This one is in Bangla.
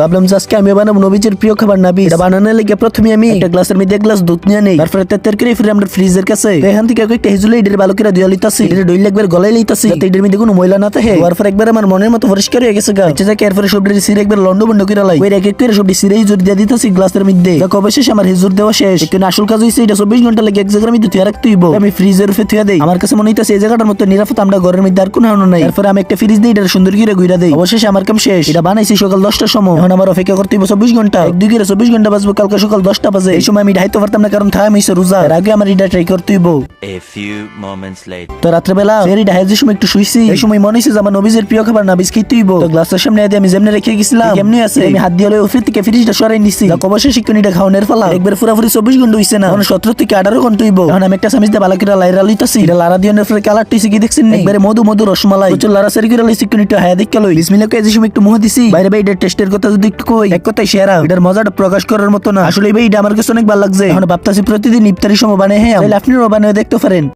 ভাবলাম যে আজকে আমি বানাবো নবীজির প্রিয় খাবার নাবিস। এটা বানানোর লেগে প্রথমে আমি একটা গ্লাসের মধ্যে এক গ্লাস দুধ নিয়ে নেই, তারপরে তের করে ফিরে আমরা ফ্রিজের কাছে এখান থেকে একটা হিজুলে এটার ভালো করে ধুয়ে লিতাছি, এটা ডইল একবার গলায় লিতাছি যাতে এটার মধ্যে কোনো ময়লা না থাকে। তারপর একবার আমার মনের মতো পরিষ্কার হয়ে গেছে গা। আচ্ছা যাকে এরপরে সবজি সিরে একবার লন্ড বন্ড করে লাই, ওই এক এক করে সবজি সিরে হিজুর দিয়ে দিতেছি গ্লাসের মধ্যে। দেখো অবশেষে আমার হিজুর দেওয়া শেষ। কিন্তু আসল কাজ হইছে এটা 24 ঘন্টা লাগে এক জায়গার মধ্যে ধুয়ে রাখতে হইব। আমি ফ্রিজের উপরে ধুয়ে দেই। আমার কাছে মনে হইতাছে এই জায়গাটার মতো নিরাপদ আমরা ঘরের মধ্যে আর কোনো হানো নাই। তারপরে আমি একটা ফ্রিজ দিয়ে এটা সুন্দর করে ঘুরা দেই। অবশেষে আমার কাম শেষ। এটা বানাইছি সকাল 10টার সময়। এখন আমার অপেক্ষা করতে হইব 24 ঘন্টা। এক দুই করে 24 ঘন্টা বাজবো কালকে সকাল 10টা বাজে। এই সময় আমি ঢাইতে পারতাম না কারণ থাম হইছে রোজা। এর আগে আমার এটা ট্রাই করতে হইব। A few moments later. তো রাত্রেবেলা ফেরি ঢাই যে সময় একটু শুইছি, এই সময় মনে হইছে যে আমার নবীজের প্রিয় খাবার নাবিস খেতে হইব। তো গ্লাসের সামনে দিয়ে আমি যেমনে রেখে গেছিলাম কেমনি আছে আমি হাত দিয়ে ওফির থেকে ফ্রিজটা সরাই নিছি। অবশ্যই শিক্ষণীটা খাওয়ানোর ফলা একবার পুরাপুরি 24 ঘন্টা হইছে না, এখন 17 থেকে 18 ঘন্টা হইব। এখন আমি একটা চামিচ দিয়ে বালা করে লাইরা লইতাছি। এটা লারা দিয়ে ফলে কালার টইছে কি দেখছেন একবারে মধু মধু রসমালাই প্রচুর লারা সারি করে লই শিক্ষণীটা হায়া দেখে লই বিসমিল্লাহ এই সময় একটু মুহ দিছি। বাইরে ভাই এটা টেস্টের কথা যদি একটু কই এক কথাই সেরা, এটার মজাটা প্রকাশ করার মতো না। আসলে ভাই এটা আমার কাছে অনেক ভালো লাগছে। এখন ভাবতাছি প্রতিদিন ইফতারির সময় বানাই, হ্যাঁ আপনিও বানিয়ে দেখতে পারেন।